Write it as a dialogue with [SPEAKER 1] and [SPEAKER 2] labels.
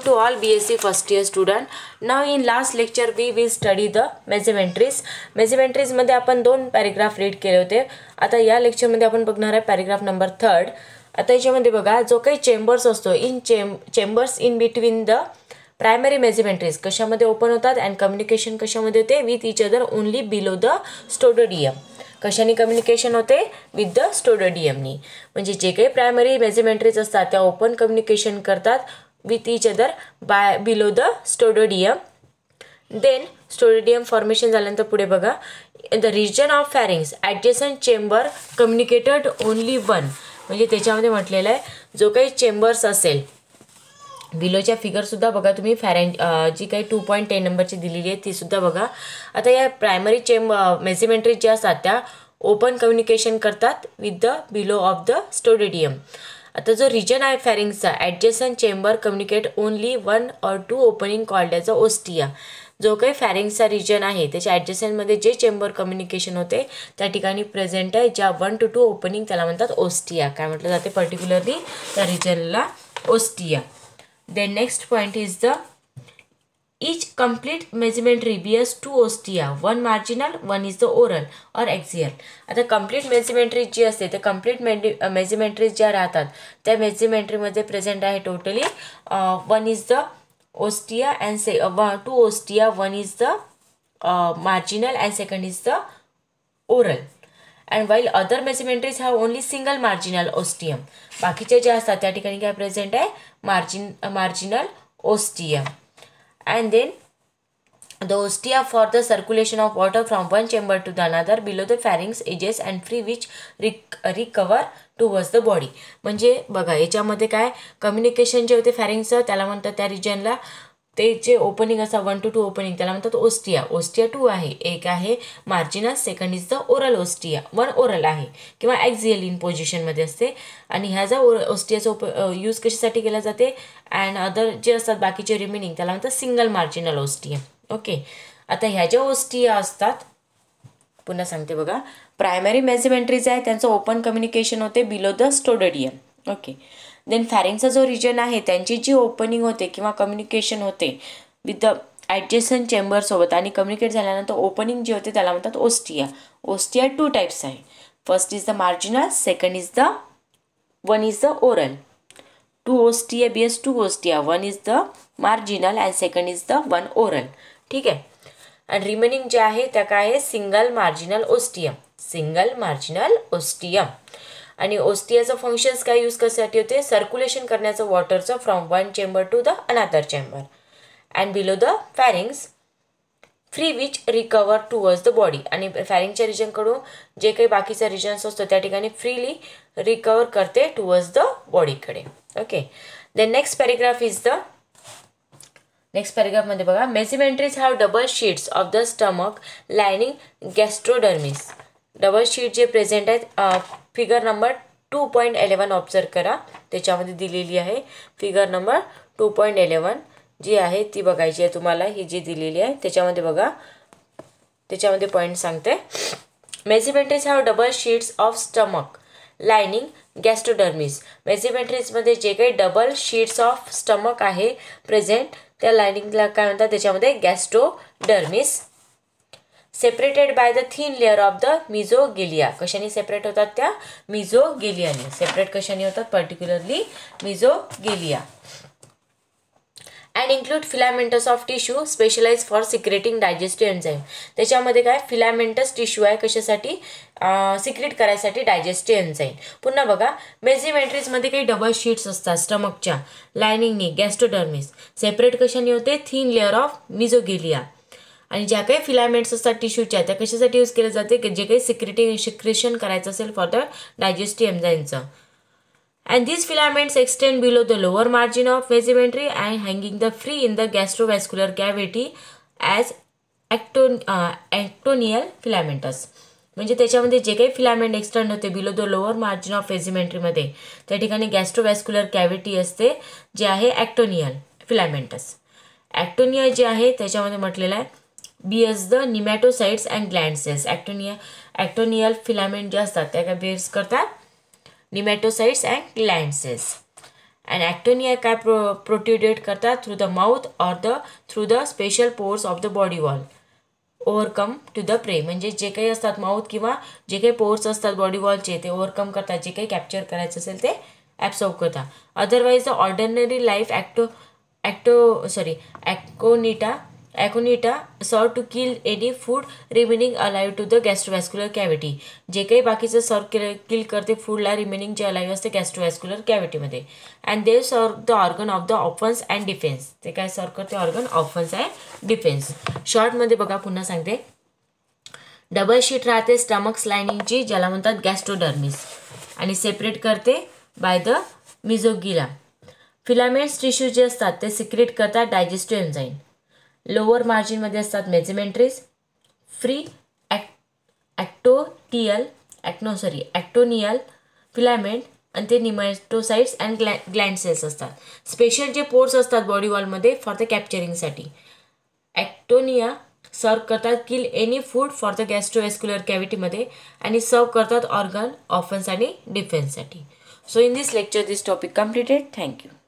[SPEAKER 1] To all BSc first year student, now in last lecture we will study the mesometries. mesometries मध्ये आपण दोन paragraph read केले होते. आता या लेक्चर मध्ये आपण बघणार आहे पॅराग्राफ नंबर 3. आता याच्यामध्ये बघा जो काही चेंबर्स असतो in chambers in between the primary mesometries कशामध्ये ओपन होतात अँड कम्युनिकेशन कशामध्ये होते with each other only below the stomodeum. कशाने कम्युनिकेशन होते विथ द स्टोडोडियमनी. म्हणजे जे काही प्रायमरी मेसोमेट्रीज असतात त्या ओपन कम्युनिकेशन करतात with each other by below the staudidium. Then staudidium formation झाल्यानंतर पुढे बघा the region of pharynx adjacent chamber communicated only one. म्हणजे त्याच्यामध्ये म्हटलेलं आहे जो काही चेंबर्स असेल बिलोच्या फिगरसुद्धा बघा तुम्ही जी काही 2.10 नंबरची दिलेली आहे ती सुद्धा बघा. आता या प्रायमरी मेसोमेट्रीज ज्या असतात त्या ओपन कम्युनिकेशन करतात with the below of the stomodeum. आता जो रिजन आहे फॅरिंगचा adjacent chamber communicate only 1 or 2 opening called as a ostia. जो काही फॅरिंगचा रिजन आहे त्याच्या ॲडजसंटमध्ये जे चेंबर कम्युनिकेशन होते त्या ठिकाणी प्रेझेंट आहे ज्या 1 to 2 ओपनिंग त्याला म्हणतात ओस्टिया. काय म्हटलं जाते पर्टिक्युलरली त्या रिजनला ostia. Then next point is the each complete mesometry bears 2 ostia, one marginal, one is the oral or axial. आता complete mesometry जी असते ते complete mesometries ज्या राहतात त्या mesometryमध्ये प्रेझेंट आहे totally one is the ostia and 2 ostia, one is the marginal and second is the oral. And while other mesometries have only single marginal ostium. बाकीचे जे असतात त्या ठिकाणी काय प्रेझेंट आहे marginal ostium. And then the ostia for the circulation of water from one chamber to the another below the pharynx edges and free which recover towards the body. म्हणजे बघा याच्यामध्ये काय कम्युनिकेशन जे होते फॅरिंगचं त्याला म्हणतात त्या रिजनला ते जे ओपनिंग असतात 1 to 2 ओपनिंग त्याला म्हणतात ओस्टिया. ओस्टिया 2 आहे. एक आहे marginal, second is the oral ostia. 1 oral आहे किंवा ॲक्झियल इन पोझिशनमध्ये असते. आणि ह्या जो ओस्टियाचा यूज कशासाठी केला जाते अँड अदर जे असतात बाकीचे रिमेनिंग त्याला म्हणतात सिंगल मार्जिनल ओस्टिया. ओके. आता ह्या ज्या ओस्टिया असतात पुन्हा सांगते बघा प्रायमरी मेसोमेट्रीज आहे त्यांचं ओपन कम्युनिकेशन होते बिलो द स्टोडिडियम. ओके. देन फॅरिंगचा जो रिजन आहे त्यांची जी ओपनिंग होते किंवा कम्युनिकेशन होते विथ द ॲडजसंट चेंबरसोबत आणि कम्युनिकेट झाल्यानंतर ओपनिंग जे होते त्याला म्हणतात ओस्टिया. ओस्टिया 2 टाईप्स आहे. First is the marginal, second is the one is the oral. 2 ostia base 2 ostia, one is the marginal and second is the 1 oral. ठीक आहे. आणि रिमेनिंग जे आहे त्या काय आहे single marginal ostium. Single marginal ostium. आणि ओस्टियाचं फंक्शन्स काय यूज कशासाठी होते सर्क्युलेशन करण्याचं वॉटरचं from one chamber to the another chamber and below the pharynx free which recover towards the body. आणि फॅरिंगच्या रिजनकडून जे काही बाकीचा रिजन्स असतो त्या ठिकाणी फ्रीली रिकवर करते टुवर्ड्स द बॉडीकडे. Okay. Then next paragraph is the next पॅराग्राफमध्ये बघा mesometries have double sheets of the stomach lining gastrodermis. Double sheet जे प्रेझेंट आहेत फिगर नंबर 2.11 ऑब्झर्व करा त्याच्यामध्ये दिलेली आहे. फिगर नंबर 2.11 जी आहे ती बघायची आहे तुम्हाला. ही जी दिलेली आहे त्याच्यामध्ये बघा त्याच्यामध्ये पॉईंट सांगते. Mesometries have double sheets of stomach lining gastrodermis. मेसोमेट्रीजमध्ये जे काही डबल शीट्स ऑफ स्टमक आहे प्रेझेंट त्या लायनिंगला काय म्हणतात त्याच्यामध्ये gastrodermis. Separated by the thin layer of the mesoglea. कशाने सेपरेट होतात त्या मिझोगिलियाने. सेपरेट कशाने होतात particularly mesoglea. And include filaments of tissue specialise for secreting digestive enzyme. त्याच्यामध्ये काय फिलामेंटस टिश्यू आहे कशासाठी सिक्रेट करायसाठी डायजेस्टिव्ह एन्झाईम. पुन्हा बघा मेसोमेट्रीजमध्ये काही डबल शीट्स असतात स्टमकच्या लायनिंगने गॅस्ट्रोडर्मिस. सेपरेट कशाने होते थिन लेअर ऑफ मिझोगिलिया. आणि ज्या काही फिलामेंट्स असतात टिश्यूच्या त्या कशासाठी यूज केले जाते की जे काही सिक्रेशन करायचं असेल फॉर द डायजेस्टिव्ह एन्झाईमचं. And these filaments extend below the lower margin of mesometry and hanging the free in the gastrovascular cavity as actonial filamentous. म्हणजे त्याच्यामध्ये जे काही फिलामेंट एक्सटेंड होते below the lower margin of मेसोमेट्रीमध्ये त्या ठिकाणी गॅस्ट्रोवॅस्क्युलर cavity असते जे आहे ॲक्टोनियल फिलामेंटस. ॲक्टोनिया जे आहे त्याच्यामध्ये म्हटलेलं आहे bears the nematocytes and gland cells. Acontial filament जे असतात त्या काय बियर्स करतात nematocytes and gland cells. And ॲक्टोनिया काय प्रोट्युडेट करतात through the mouth or through the special pores of the body wall overcome to the prey. म्हणजे जे काही असतात माउथ किंवा जे काही पोर्स असतात बॉडी वॉलचे ते ओव्हरकम करतात, जे काही कॅप्चर करायचं असेल ते ॲब्सॉर्ब करतात. Otherwise the ordinary life acontia serve to kill any food remaining alive to the gastrovascular cavity. जे काही बाकीचं किल करते फूडला रिमेनिंग जे अलाइव्ह असते गॅस्ट्रोवॅस्क्युलर कॅव्हिटीमध्ये. And they serve the organ of the offence and defence. ते काय सर्व करते ऑर्गन ऑफन्स अँड डिफेन्स. शॉर्टमध्ये बघा पुन्हा सांगते. डबल शीट राहते स्टमक्स लायनिंगची ज्याला म्हणतात गॅस्ट्रोडर्मिस आणि सेपरेट करते बाय द मिझोगिला. फिलामेंट्स टिश्यू जे असतात ते सिक्रेट करतात डायजेस्टिव्ह एन्झाईम. लोअर मार्जिनमध्ये असतात मेसेमेंट्रीज, फ्री ॲक्टोनियल फिलामेंट आणि ते निमॅटोसाइट्स अँड ग्लँड सेल्स असतात. स्पेशल जे पोर्स असतात बॉडी वॉलमध्ये फॉर द कॅप्चरिंगसाठी. ॲक्टोनिया सर्व करतात kill any food for the gastrovascular कॅव्हिटीमध्ये आणि सर्व करतात ऑर्गन ऑफन्स आणि डिफेन्ससाठी. So in this lecture this topic completed. Thank you.